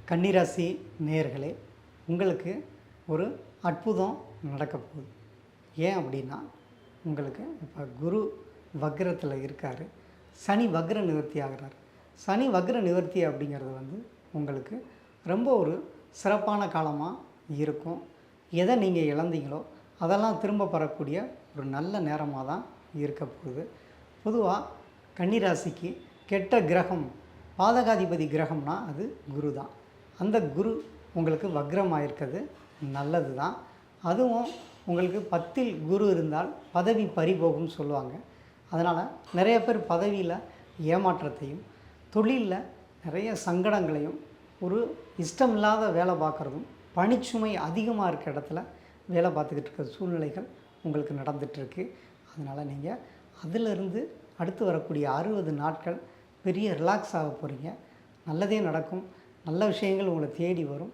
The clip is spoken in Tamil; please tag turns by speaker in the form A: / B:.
A: கன்னிராசி நேயர்களே, உங்களுக்கு ஒரு அற்புதம் நடக்க போகுது. ஏன் அப்படின்னா, உங்களுக்கு இப்போ குரு வக்ரத்தில் இருக்கார். சனி வக்ர நிவர்த்தி ஆகிறார். சனி வக்ர நிவர்த்தி அப்படிங்கிறது உங்களுக்கு ரொம்ப ஒரு சிறப்பான காலமாக இருக்கும். எதை நீங்கள் இழந்தீங்களோ அதெல்லாம் திரும்ப பெறக்கூடிய ஒரு நல்ல நேரமாக தான் இருக்க போகுது. பொதுவாக கன்னிராசிக்கு கெட்ட கிரகம், பாதகாதிபதி கிரகம்னா அது குரு தான். அந்த குரு உங்களுக்கு வக்ரமாக இருக்கிறது நல்லது தான். அதுவும் உங்களுக்கு 10ல் குரு இருந்தால் பதவி பறிபோகும்னு சொல்லுவாங்க. அதனால் நிறைய பேர் பதவியில் ஏமாற்றத்தையும், தொழிலில் நிறைய சங்கடங்களையும், ஒரு இஷ்டம் இல்லாத வேலை பார்க்குறதும், பணிச்சுமை அதிகமாக இருக்க இடத்துல வேலை பார்த்துக்கிட்டு இருக்கிற சூழ்நிலைகள் உங்களுக்கு நடந்துகிட்ருக்கு. அதனால் நீங்கள் அதிலிருந்து அடுத்து வரக்கூடிய 60 நாட்கள் பெரிய ரிலாக்ஸ் ஆக போகிறீங்க. நல்லதே நடக்கும். நல்ல விஷயங்கள் உங்களை தேடி வரும்.